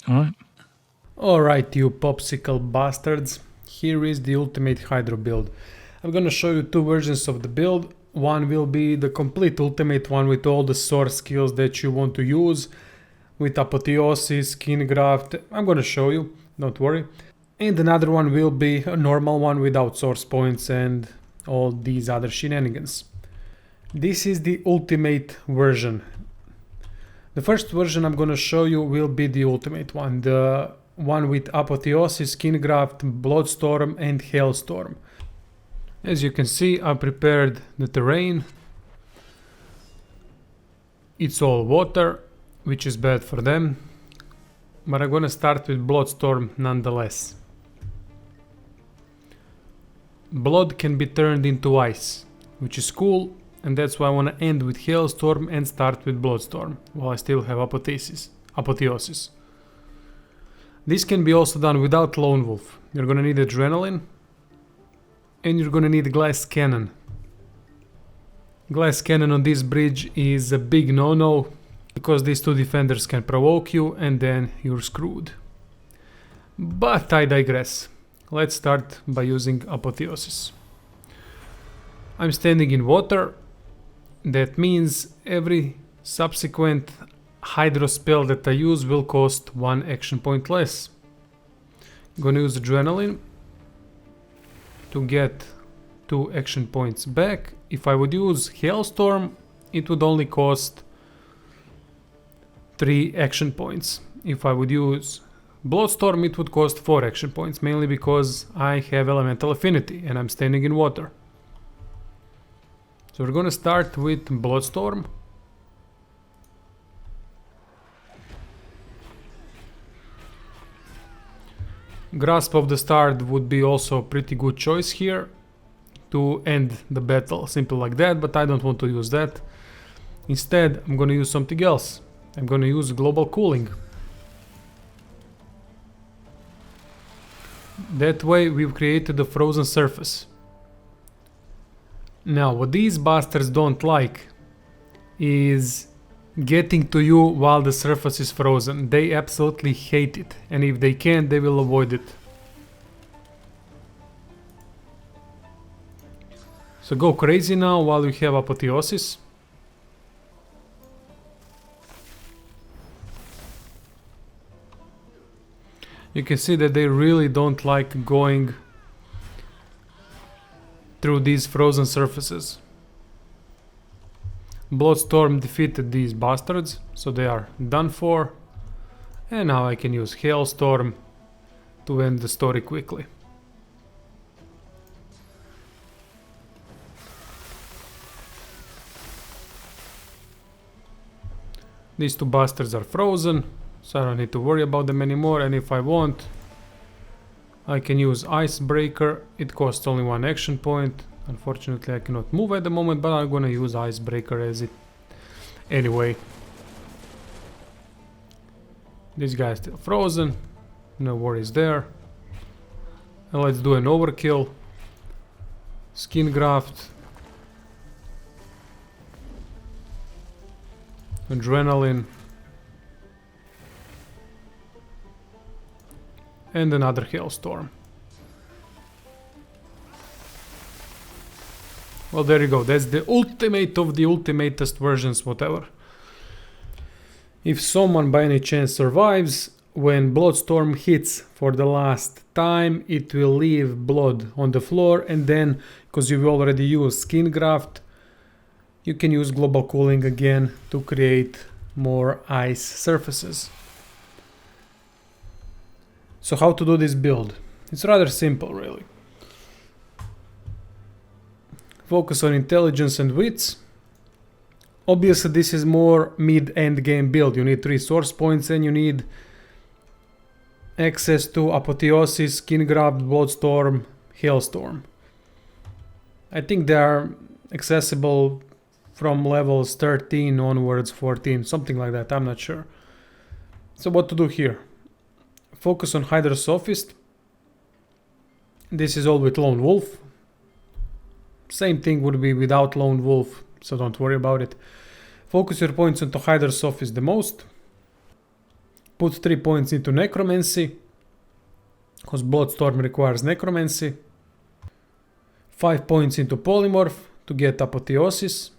Alright. Alright, you popsicle bastards, here is the ultimate Hydro build. I'm gonna show you two versions of the build. One will be the complete ultimate one with all the source skills that you want to use, with Apotheosis, Skin Graft. I'm gonna show you, don't worry. And another one will be a normal one without source points and all these other shenanigans. This is the ultimate version. The first version I'm gonna show you will be the ultimate one, the one with Apotheosis, Skin Graft, Bloodstorm and Hailstorm. As you can see, I prepared the terrain. It's all water, which is bad for them, but I'm gonna start with Bloodstorm nonetheless. Blood can be turned into ice, which is cool, and that's why I want to end with Hailstorm and start with Bloodstorm, while I still have Apotheosis. This can be also done without Lone Wolf. You're gonna need Adrenaline, and you're gonna need Glass Cannon. Glass Cannon on this bridge is a big no-no, because these two defenders can provoke you and then you're screwed. But I digress. Let's start by using Apotheosis. I'm standing in water. That means every subsequent Hydro spell that I use will cost 1 action point less. I'm gonna use Adrenaline to get 2 action points back. If I would use Hailstorm, it would only cost 3 action points. If I would use Bloodstorm, it would cost 4 action points, mainly because I have Elemental Affinity and I'm standing in water. So we're gonna start with Bloodstorm. Grasp of the Start would be also a pretty good choice here to end the battle, simple like that, but I don't want to use that. Instead, I'm gonna use something else. I'm gonna use Global Cooling. That way we've created a frozen surface. Now what these bastards don't like is getting to you while the surface is frozen. They absolutely hate it, and if they can, they will avoid it. So go crazy now while you have Apotheosis. You can see that they really don't like going through these frozen surfaces. Bloodstorm defeated these bastards, so they are done for. And now I can use Hailstorm to end the story quickly. These two bastards are frozen, so I don't need to worry about them anymore, and if I want, I can use Icebreaker. It costs only 1 action point. Unfortunately, I cannot move at the moment, but I'm gonna use Icebreaker as it anyway. This guy is still frozen, no worries there. And let's do an overkill. Skin Graft. Adrenaline. And another Hailstorm. Well, there you go. That's the ultimate of the ultimatest versions, whatever. If someone by any chance survives, when Bloodstorm hits for the last time, it will leave blood on the floor, and then, because you've already used Skin Graft, you can use Global Cooling again to create more ice surfaces. So how to do this build? It's rather simple, really. Focus on intelligence and wits. Obviously this is more mid-end game build. You need 3 source points and you need access to Apotheosis, Skin Graft, Bloodstorm, Hailstorm. I think they are accessible from levels 13 onwards, 14, something like that, I'm not sure. So what to do here? Focus on Hydro Sophist. This is all with Lone Wolf. Same thing would be without Lone Wolf, so don't worry about it. Focus your points onto Hydro Sophist the most. Put 3 points into Necromancy, because Bloodstorm requires Necromancy. 5 points into Polymorph to get Apotheosis.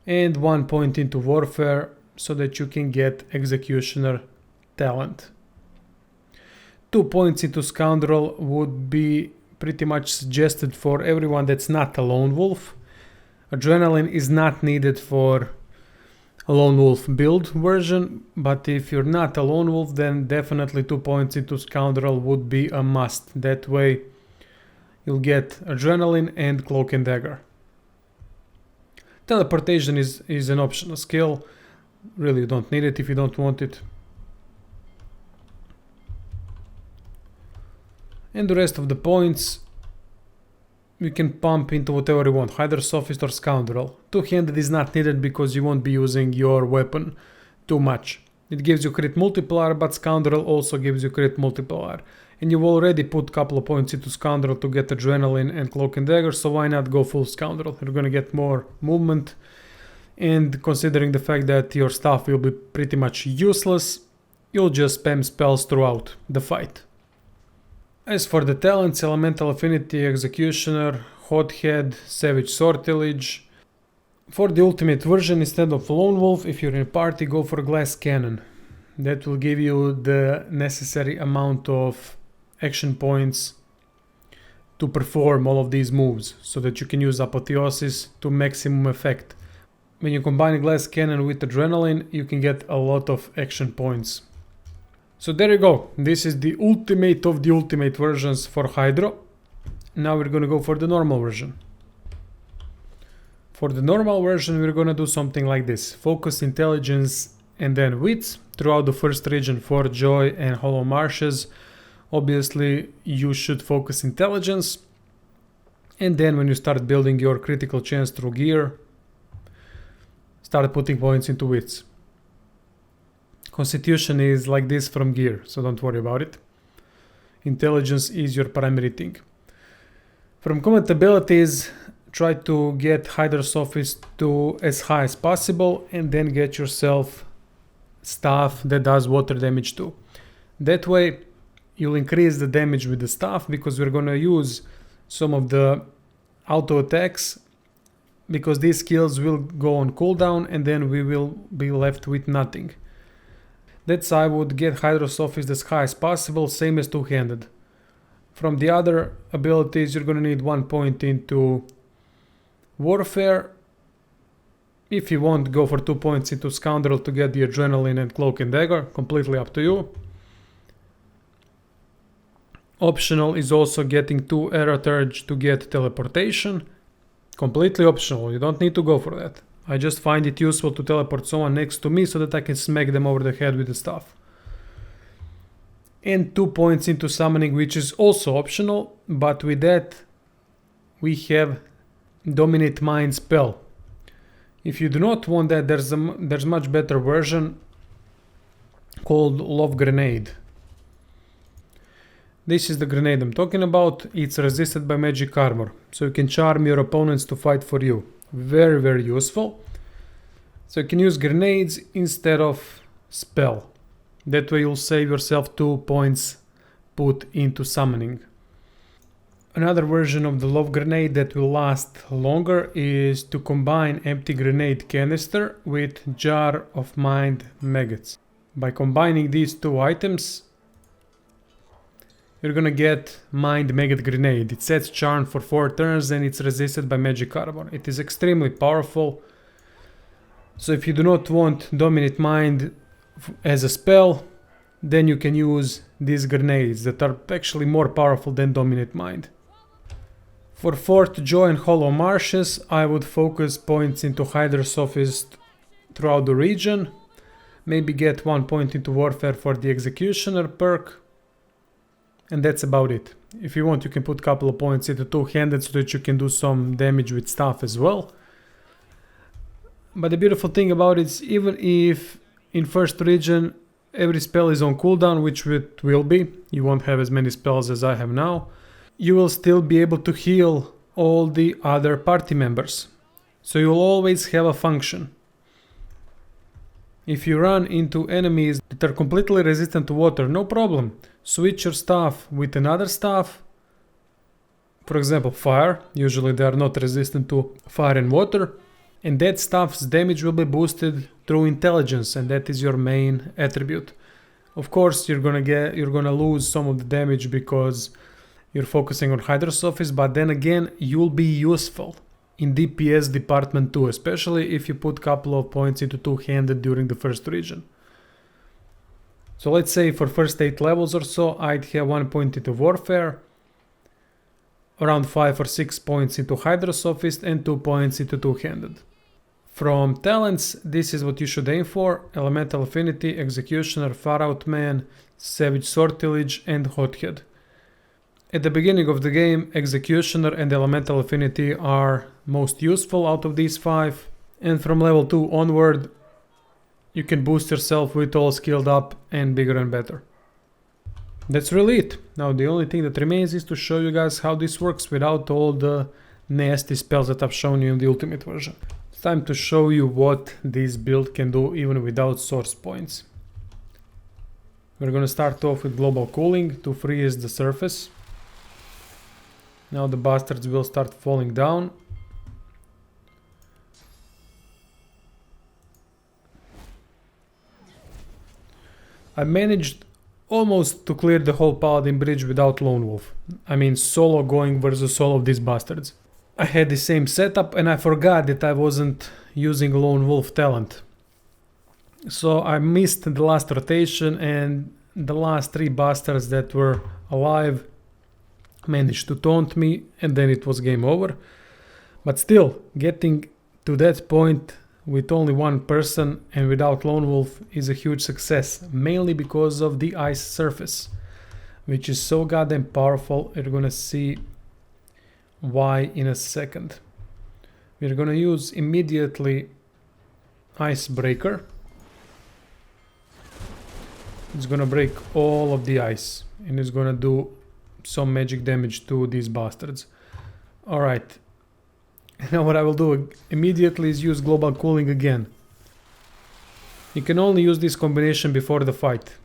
And 1 point into Warfare so that you can get Executioner talent. 2 points into Scoundrel would be pretty much suggested for everyone that's not a Lone Wolf. Adrenaline is not needed for a Lone Wolf build version, but if you're not a Lone Wolf, then definitely 2 points into Scoundrel would be a must. That way you'll get Adrenaline and Cloak and Dagger. Teleportation is an optional skill. Really, you don't need it if you don't want it. And the rest of the points you can pump into whatever you want, either Sophist or Scoundrel. Two-handed is not needed because you won't be using your weapon too much. It gives you crit multiplier, but Scoundrel also gives you crit multiplier. And you've already put a couple of points into Scoundrel to get Adrenaline and Cloak and Dagger, so why not go full Scoundrel? You're gonna get more movement, and considering the fact that your stuff will be pretty much useless, you'll just spam spells throughout the fight. As for the talents, Elemental Affinity, Executioner, Hothead, Savage Sortilege. For the ultimate version, instead of Lone Wolf, if you're in a party, go for Glass Cannon. That will give you the necessary amount of action points to perform all of these moves, so that you can use Apotheosis to maximum effect. When you combine Glass Cannon with Adrenaline, you can get a lot of action points. So there you go, this is the ultimate of the ultimate versions for Hydro. Now we're gonna go for the normal version. For the normal version we're gonna do something like this. Focus, Intelligence and then Wits throughout the first region for Joy and Hollow Marshes. Obviously you should focus Intelligence, and then when you start building your critical chance through gear, start putting points into Wits. Constitution is like this from gear, so don't worry about it. Intelligence is your primary thing. From combat abilities, try to get Hydra Sophist to as high as possible, and then get yourself staff that does water damage too. That way you'll increase the damage with the staff, because we're gonna use some of the auto attacks, because these skills will go on cooldown and then we will be left with nothing. That's why I would get Hydro Sophist as high as possible, same as two-handed. From the other abilities you're gonna need 1 point into Warfare. If you want, go for 2 points into Scoundrel to get the Adrenaline and Cloak and Dagger, completely up to you. Optional is also getting 2 Arrow Surge to get Teleportation. Completely optional, you don't need to go for that. I just find it useful to teleport someone next to me so that I can smack them over the head with the stuff. And 2 points into Summoning, which is also optional, but with that we have Dominate Mind spell. If you do not want that, there's much better version called Love Grenade. This is the grenade I'm talking about. It's resisted by magic armor, so you can charm your opponents to fight for you. Very, very useful. So you can use grenades instead of spell. That way you'll save yourself 2 points put into summoning. Another version of the love grenade that will last longer is to combine empty grenade canister with jar of mind maggots. By combining these two items, you're gonna get Mind Maggot Grenade. It sets charm for 4 turns and it's resisted by magic armor. It is extremely powerful. So if you do not want Dominate Mind as a spell, then you can use these grenades that are actually more powerful than Dominate Mind. For Fort Joy and Hollow Marshes, I would focus points into Hydra Sophist throughout the region. Maybe get 1 point into Warfare for the Executioner perk. And that's about it. If you want, you can put a couple of points into two-handed so that you can do some damage with stuff as well. But the beautiful thing about it is, even if in first region every spell is on cooldown, which it will be, you won't have as many spells as I have now, you will still be able to heal all the other party members. So you'll always have a function. If you run into enemies that are completely resistant to water, no problem. Switch your staff with another staff. For example, fire. Usually they are not resistant to fire and water. And that staff's damage will be boosted through intelligence, and that is your main attribute. Of course, you're gonna lose some of the damage because you're focusing on Hydrosophist, but then again, you'll be useful in DPS department too, especially if you put couple of points into two-handed during the first region. So let's say for first 8 levels or so, I'd have 1 point into Warfare, around 5 or 6 points into Hydrosophist, and 2 points into two-handed. From talents, this is what you should aim for: Elemental Affinity, Executioner, Far Out Man, Savage Sortilege, and Hothead. At the beginning of the game, Executioner and Elemental Affinity are most useful out of these 5, and from level 2 onward, you can boost yourself with all skilled up and bigger and better. That's really it. Now the only thing that remains is to show you guys how this works without all the nasty spells that I've shown you in the ultimate version. It's time to show you what this build can do even without source points. We're gonna start off with global cooling to freeze the surface. Now the bastards will start falling down. I managed almost to clear the whole Paladin bridge without Lone Wolf. I mean solo going versus all of these bastards. I had the same setup and I forgot that I wasn't using Lone Wolf talent. So I missed the last rotation and the last 3 bastards that were alive managed to taunt me, and then it was game over. But still, getting to that point with only 1 person and without Lone Wolf is a huge success, mainly because of the ice surface, which is so goddamn powerful. You're gonna see why in a second. We're gonna use immediately Icebreaker. It's gonna break all of the ice and it's gonna do some magic damage to these bastards. Alright, now what I will do immediately is use global cooling again. You can only use this combination before the fight,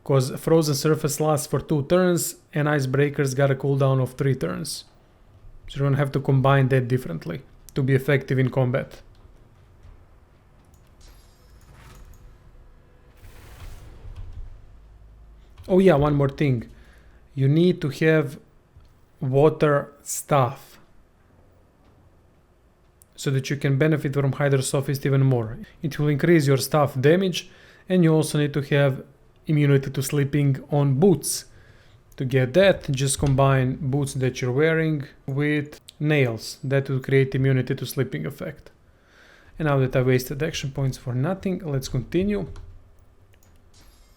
because frozen surface lasts for 2 turns and icebreakers got a cooldown of 3 turns. So you're gonna have to combine that differently to be effective in combat. Oh yeah, one more thing. You need to have water staff so that you can benefit from Hydrosophist even more. It will increase your staff damage, and you also need to have immunity to sleeping on boots. To get that, just combine boots that you're wearing with nails. That will create immunity to sleeping effect. And now that I wasted action points for nothing, let's continue.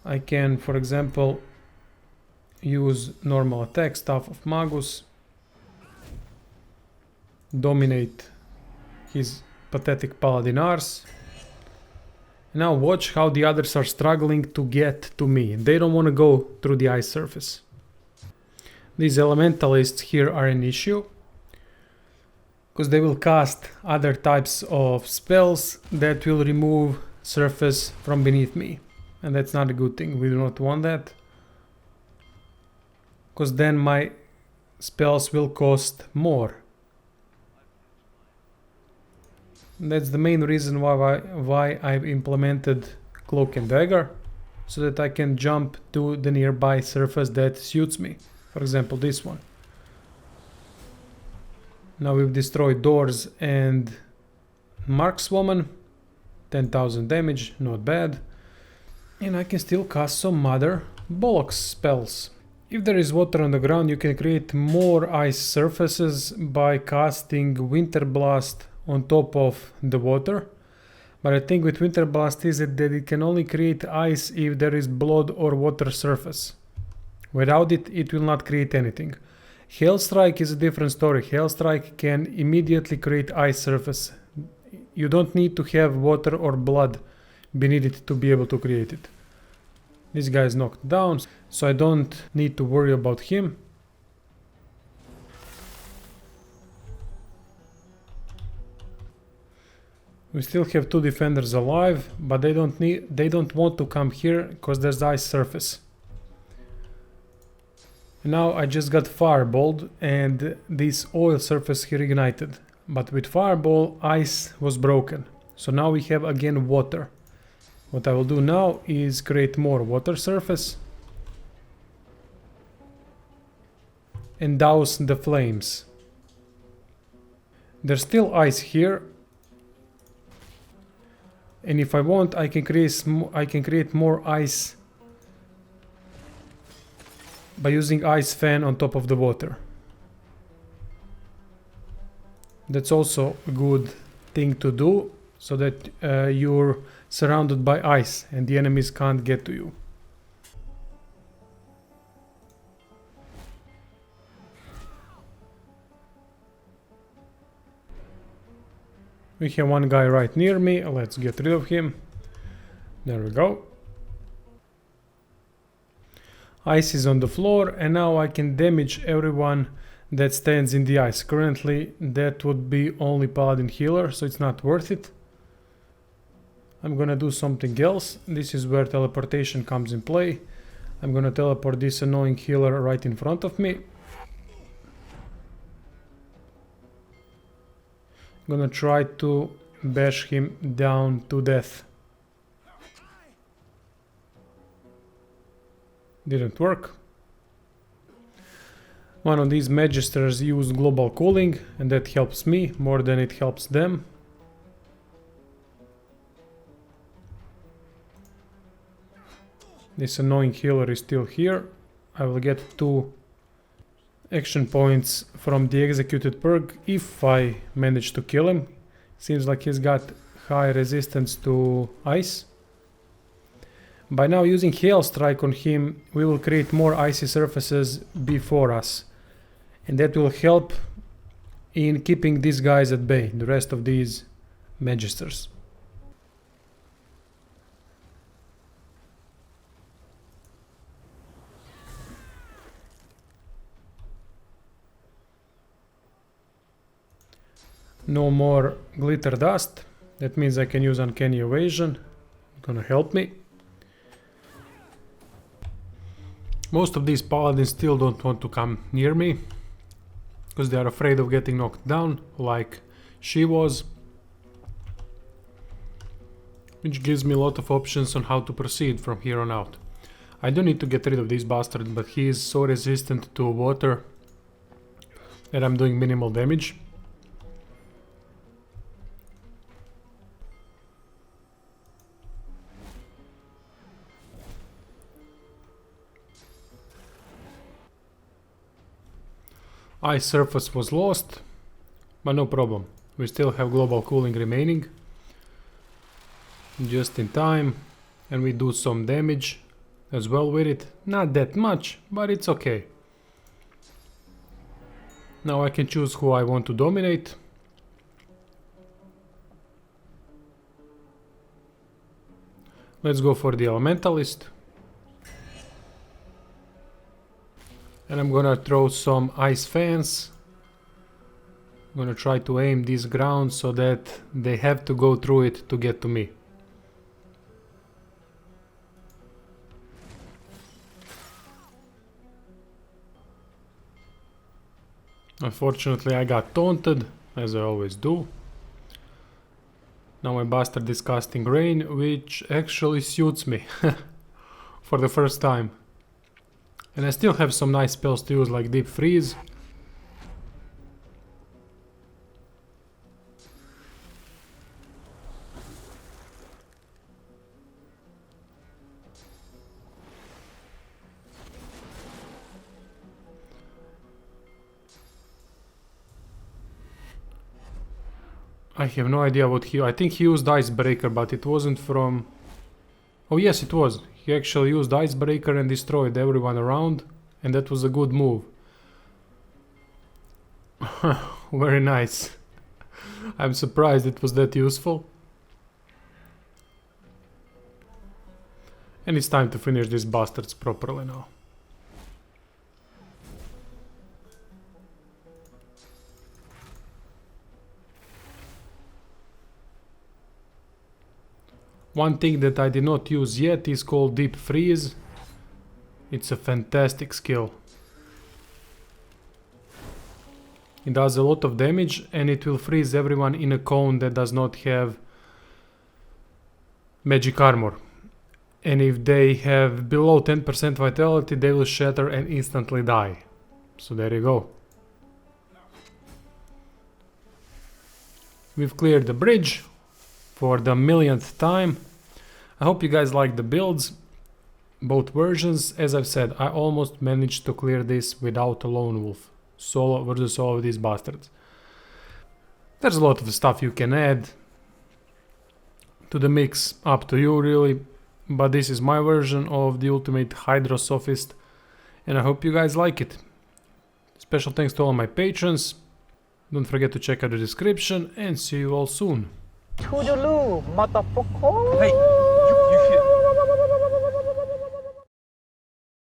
I can, for example, use normal attack, Staff of Magus, dominate his pathetic paladin arse. Now watch how the others are struggling to get to me. They don't want to go through the ice surface. These elementalists here are an issue, because they will cast other types of spells that will remove surface from beneath me. And that's not a good thing. We do not want that, because then my spells will cost more. That's the main reason why I've implemented Cloak and Dagger, so that I can jump to the nearby surface that suits me. For example, this one. Now we've destroyed doors and Markswoman. 10,000 damage, not bad. And I can still cast some other bollocks spells. If there is water on the ground, you can create more ice surfaces by casting Winter Blast on top of the water. But the thing with Winter Blast is that it can only create ice if there is blood or water surface. Without it, it will not create anything. Hailstrike is a different story. Hailstrike can immediately create ice surface. You don't need to have water or blood beneath it to be able to create it. This guy is knocked down, so I don't need to worry about him. We still have two defenders alive, but they don't want to come here because there's ice surface. Now I just got fireballed and this oil surface here ignited. But with fireball, ice was broken. So now we have again water. What I will do now is create more water surface and douse the flames. There's still ice here. And if I want, I can create more ice by using ice fan on top of the water. That's also a good thing to do, so that you're surrounded by ice and the enemies can't get to you. We have one guy right near me, let's get rid of him. There we go. Ice is on the floor and now I can damage everyone that stands in the ice. Currently that would be only paladin healer, so it's not worth it. I'm gonna do something else. This is where teleportation comes in play. I'm gonna teleport this annoying healer right in front of me. I'm gonna try to bash him down to death. Didn't work. One of these magisters used global cooling and that helps me more than it helps them. This annoying healer is still here. I will get 2 action points from the executed perk if I manage to kill him. Seems like he's got high resistance to ice. By now using Hail Strike on him, we will create more icy surfaces before us. And that will help in keeping these guys at bay, the rest of these magisters. No more glitter dust. That means I can use uncanny evasion. Gonna help me. Most of these paladins still don't want to come near me because they are afraid of getting knocked down, like she was. Which gives me a lot of options on how to proceed from here on out. I do need to get rid of this bastard, but he is so resistant to water that I'm doing minimal damage. Ice surface was lost, but no problem. We still have global cooling remaining. Just in time, and we do some damage as well with it. Not that much, but it's okay. Now I can choose who I want to dominate. Let's go for the elementalist. And I'm gonna throw some ice fans. I'm gonna try to aim this ground so that they have to go through it to get to me. Unfortunately I got taunted, as I always do. Now my bastard is casting rain, which actually suits me for the first time. And I still have some nice spells to use, like Deep Freeze. I have no idea what I think he used Icebreaker, but it wasn't from... Oh yes, it was. He actually used Icebreaker and destroyed everyone around, and that was a good move. Very nice. I'm surprised it was that useful. And it's time to finish these bastards properly now. One thing that I did not use yet is called Deep Freeze. It's a fantastic skill. It does a lot of damage and it will freeze everyone in a cone that does not have magic armor. And if they have below 10% vitality, they will shatter and instantly die. So there you go. We've cleared the bridge for the millionth time. I hope you guys like the builds, both versions. As I've said, I almost managed to clear this without a lone wolf. Solo versus all of these bastards. There's a lot of stuff you can add to the mix, up to you really, but this is my version of the ultimate Hydra Sophist and I hope you guys like it. Special thanks to all my patrons. Don't forget to check out the description and see you all soon. Toodaloo, motherfucker!